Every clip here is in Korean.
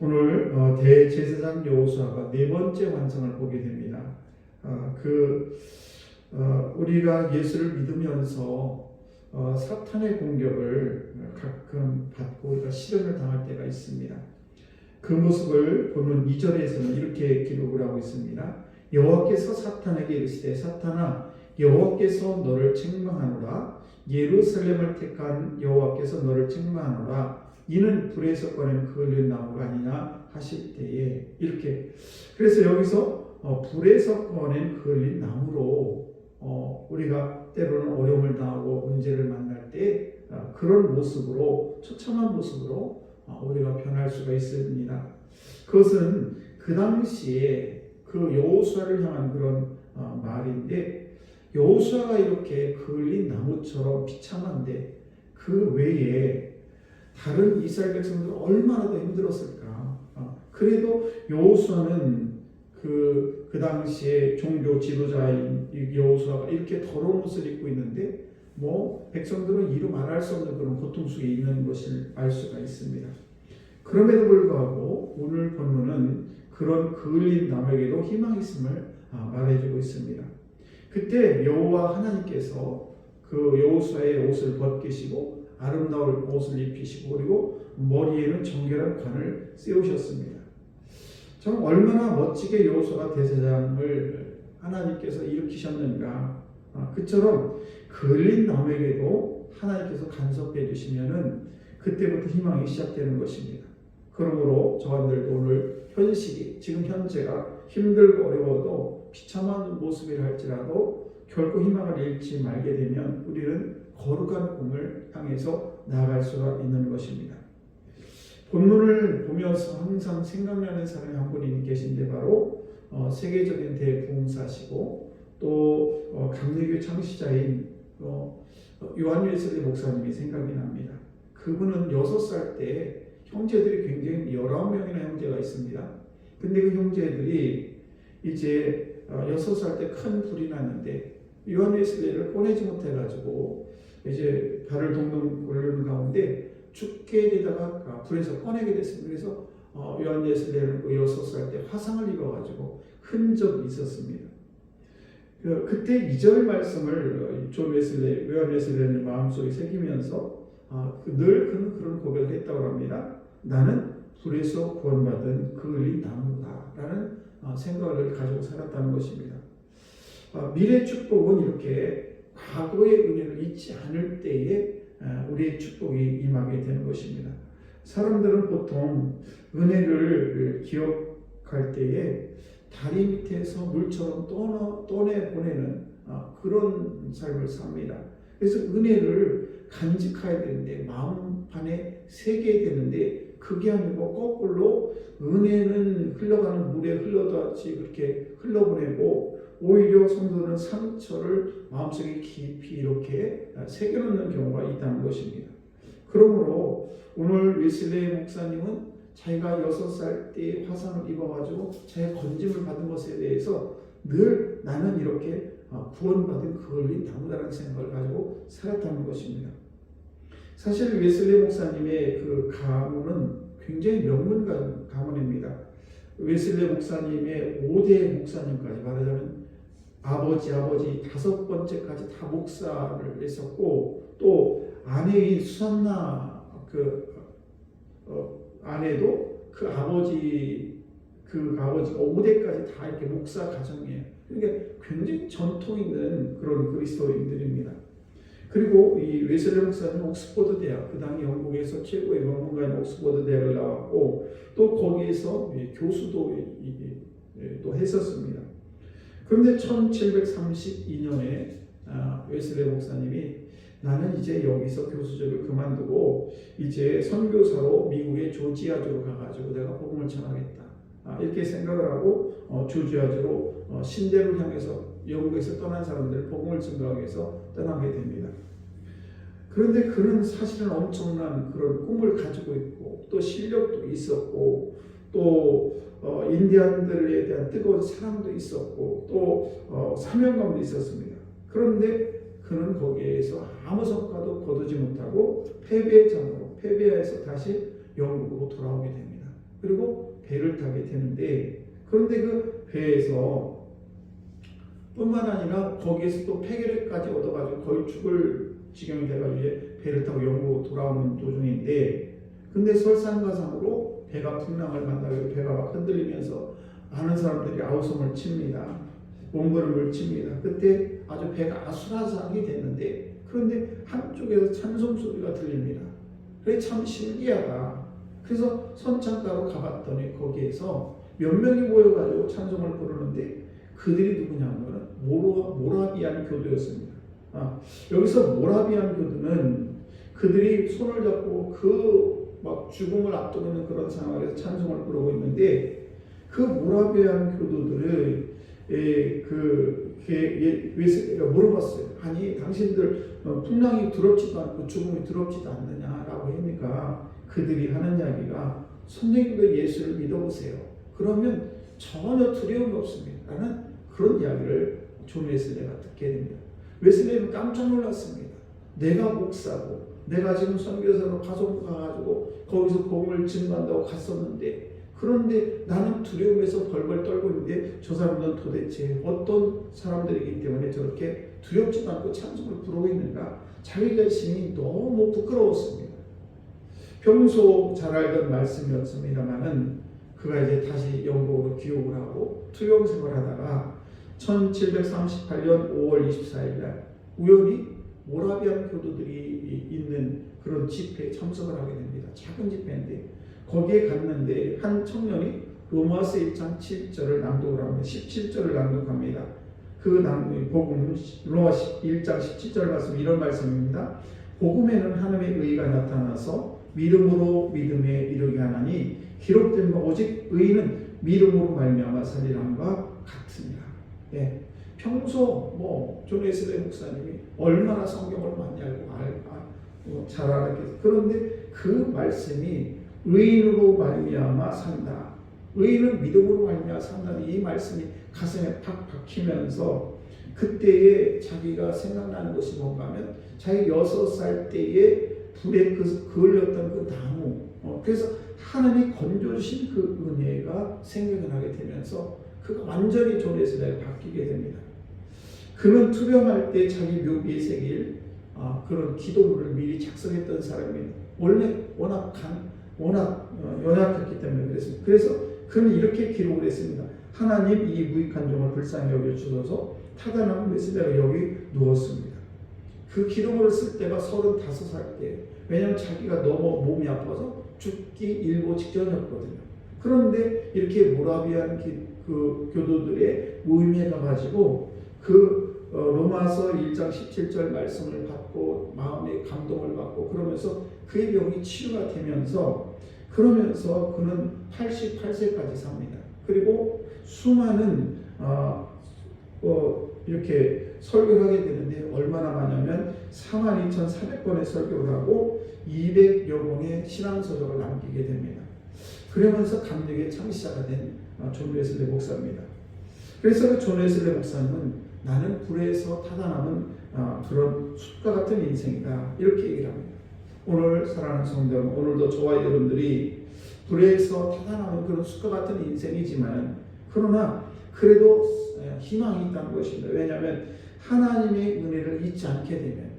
오늘 대제사장 여호수아가 네 번째 환상을 보게 됩니다. 우리가 예수를 믿으면서 사탄의 공격을 가끔 받고 우리가 시련을 당할 때가 있습니다. 그 모습을 보면 2절에서는 이렇게 기록을 하고 있습니다. 여호와께서 사탄에게 이르시되 사탄아 여호와께서 너를 책망하노라. 예루살렘을 택한 여호와께서 너를 책망하노라. 이는 불에서 꺼낸 그을린 나무가 아니냐 하실 때에 이렇게, 그래서 여기서 불에서 꺼낸 그을린 나무로 우리가 때로는 어려움을 당하고 문제를 만날 때 그런 모습으로, 처참한 모습으로 우리가 변할 수가 있습니다. 그것은 그 당시에 그 여호수아를 향한 그런 말인데, 여호수아가 이렇게 그을린 나무처럼 비참한데 그 외에 다른 이스라엘 백성들은 얼마나 더 힘들었을까. 그래도 여호수아는 그 당시에 종교 지도자인 여호수아가 이렇게 더러운 옷을 입고 있는데 백성들은 이루 말할 수 없는 그런 고통 속에 있는 것을 알 수가 있습니다. 그럼에도 불구하고 오늘 본문은 그런 그을린 나무에게도 희망이 있음을 말해주고 있습니다. 그때 여호와 하나님께서 그 여호수아의 옷을 벗기시고 아름다운 옷을 입히시고 그리고 머리에는 정결한 관을 씌우셨습니다. 참 얼마나 멋지게 여호수아가 대제사장을 하나님께서 일으키셨는가. 그처럼 그을린 나무에게도 하나님께서 간섭해 주시면은 그때부터 희망이 시작되는 것입니다. 그러므로 저한들도 오늘 현실이, 지금 현재가 힘들고 어려워도 비참한 모습이라 할지라도 결코 희망을 잃지 말게 되면 우리는 거룩한 꿈을 향해서 나아갈 수가 있는 것입니다. 본문을 보면서 항상 생각나는 사람이 한 분이 계신데 바로 세계적인 대부흥사시고 또 감리교 창시자인 요한 웨슬리 목사님이 생각이 납니다. 그분은 6살 때 형제들이 굉장히 19명이나 형제가 있습니다. 근데 그 형제들이 이제 6살 때 큰 불이 났는데 요한 웨슬리를 꺼내지 못해가지고 이제 발을 동동 고르는 가운데 죽게 되다가 불에서 꺼내게 됐습니다. 그래서 요한 웨슬리는 그 6살 때 화상을 입어가지고 흔적이 있었습니다. 그때 2절 말씀을 요한 웨슬리는 마음속에 새기면서 늘 그런 고백을 했다고 합니다. 나는 불에서 구원받은 그을린 나무다 라는 생각을 가지고 살았다는 것입니다. 미래 축복은 이렇게 과거의 은혜를 잊지 않을 때에 우리의 축복이 임하게 되는 것입니다. 사람들은 보통 은혜를 기억할 때에 다리 밑에서 물처럼 떠내보내는 그런 삶을 삽니다. 그래서 은혜를 간직해야 되는데 마음판에 새겨야 되는데 그게 아니고 거꾸로 은혜는 흘러가는 물에 흘러다치 그렇게 흘러보내고 오히려 성도는 상처를 마음속에 깊이 이렇게 새겨놓는 경우가 있다는 것입니다. 그러므로 오늘 웨슬리 목사님은 자기가 6살 때 화상을 입어가지고 자기가 건짐을 받은 것에 대해서 늘 나는 이렇게 구원받은 그을린 나무다라는 생각을 가지고 살았다는 것입니다. 사실 웨슬리 목사님의 그 가문은 굉장히 명문 가문입니다. 웨슬리 목사님의 5대 목사님까지 말하자면 아버지 5번째까지 다 목사를 했었고 또 아내인 수산나 아내도 그 아버지가 5대까지 다 이렇게 목사 가정이에요. 그러니까 굉장히 전통 있는 그런 그리스도인들입니다. 그리고 이 웨슬리 목사는 옥스퍼드 대학, 그 당시 영국에서 최고의 명문가인 옥스퍼드 대학을 나왔고 또 거기에서 교수도 또 했었습니다. 그런데 1732년에 웨슬리 목사님이 나는 이제 여기서 교수직을 그만두고 이제 선교사로 미국의 조지아주로 가가지고 내가 복음을 전하겠다. 이렇게 생각을 하고 조지아주로 신대를 향해서 영국에서 떠난 사람들 복음을 증거하기 위해서 떠나게 됩니다. 그런데 그는 사실은 엄청난 그런 꿈을 가지고 있고 또 실력도 있었고 또 인디안들에 대한 뜨거운 사랑도 있었고 또 사명감도 있었습니다. 그런데 그는 거기에서 아무 성과도 거두지 못하고 패배해서 다시 영국으로 돌아오게 됩니다. 그리고 배를 타게 되는데, 그런데 그 배에서 뿐만 아니라 거기에서 또 폐결핵까지 얻어가지고 거의 죽을 지경이 돼가지고 이제 배를 타고 영국 돌아오는 도중인데, 근데 설상가상으로 배가 풍랑을 만나고 배가 막 흔들리면서 많은 사람들이 아우성을 칩니다. 몸부림을 칩니다. 그때 아주 배가 아수라장이 됐는데, 그런데 한쪽에서 찬송 소리가 들립니다. 그게 참 신기하다. 그래서 선창가로 가봤더니 거기에서 몇 명이 모여가지고 찬송을 부르는데, 그들이 누구냐면 모라비안 교도였습니다. 여기서 모라비안 교도는 그들이 손을 잡고 그 막 죽음을 앞두고 있는 그런 상황에서 찬송을 부르고 있는데, 그 모라비안 교도들을 웨슬리가 물어봤어요. 아니 당신들 풍랑이 두렵지도 않고 죽음이 두렵지도 않느냐라고 하니까 그들이 하는 이야기가, 선생님도 예수를 믿어보세요. 그러면 전혀 두려움이 없습니다. 라는 그런 이야기를 존 웨슬리가 듣게 됩니다. 웨슬리는 깜짝 놀랐습니다. 내가 목사고 내가 지금 선교사로 가족 가가지고 거기서 복음을 증거한다고 갔었는데, 그런데 나는 두려움에서 벌벌 떨고 있는데 저 사람들은 도대체 어떤 사람들이기 때문에 저렇게 두렵지도 않고 찬송을 부르고 있는가, 자기 자신이 너무 부끄러웠습니다. 평소 잘 알던 말씀이었습니다만은 그가 이제 다시 영국으로 귀국을 하고 투병 생활하다가 1738년 5월 24일 날 우연히 모라비안 교도들이 있는 그런 집회에 참석을 하게 됩니다. 작은 집회인데 거기에 갔는데 한 청년이 로마서 1장 7절을 낭독을 합니다. 17절을 낭독합니다. 그 복음 로마서 1장 17절 말씀, 이런 말씀입니다. 복음에는 하나님의 의가 나타나서 믿음으로 믿음에 이르게 하나니 기록된 바 오직 의인은 믿음으로 말미암아 살리람과 같으니라. 예. 평소 존 웨슬리 목사님이 얼마나 성경을 많이 알고 잘 알았겠어요. 그런데 그 말씀이 의인으로 말미암아 산다, 의인은 믿음으로 말미암아 산다는 이 말씀이 가슴에 팍 박히면서 그때에 자기가 생각나는 것이 뭔가 하면 자기 6살 때에 불에 그을렸던 그 나무, 그래서 하나님이 건져주신 그 은혜가 생각이 나게 되면서 그가 완전히 존 웨슬리가 바뀌게 됩니다. 그는 투병할 때 자기 묘비에 새길 그런 기도문을 미리 작성했던 사람입니다. 원래 워낙 연약했기 때문에 그랬습니다. 그래서 그는 이렇게 기록을 했습니다. 하나님 이 무익한 종을 불쌍히 여겨주셔서 타다남은 웨슬리가 여기 누웠습니다. 그 기록을 쓸 때가 35살 때, 왜냐하면 자기가 너무 몸이 아파서 죽기 일보 직전이었거든요. 그런데 이렇게 모라비안 그 교도들의 모임에 가가지고 로마서 1장 17절 말씀을 받고 마음의 감동을 받고 그러면서 그의 병이 치유가 되면서, 그러면서 그는 88세까지 삽니다. 그리고 수많은 이렇게 설교를 하게 되는데 얼마나 많냐면 42,400권의 설교를 하고 200여 권의 신앙서적을 남기게 됩니다. 그러면서 감력의 창시자가 된 존 웨슬리 목사입니다. 그래서 그 존 웨슬리 목사님은 나는 불에서 타다남은 그런 숲과 같은 인생이다, 이렇게 얘기를 합니다. 오늘 사랑하는 성도 여러분, 오늘도 저와 여러분들이 불에서 타다남은 그런 숲과 같은 인생이지만, 그러나 그래도 희망이 있다는 것입니다. 왜냐하면 하나님의 은혜를 잊지 않게 되면,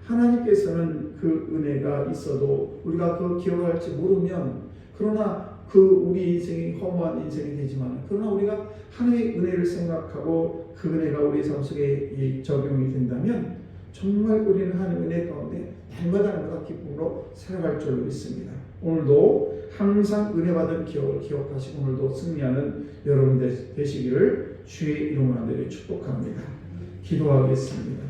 하나님께서는 그 은혜가 있어도 우리가 그 기억할지 모르면, 그러나 우리 인생이 허무한 인생이 되지만, 그러나 우리가 하나님의 은혜를 생각하고 그 은혜가 우리 삶 속에 적용이 된다면 정말 우리는 하나님의 은혜 가운데 날마다 기쁨으로 살아갈 줄로 믿습니다. 오늘도 항상 은혜 받은 기억을 기억하시고 오늘도 승리하는 여러분 되시기를 주의 이름으로 축복합니다. 기도하겠습니다.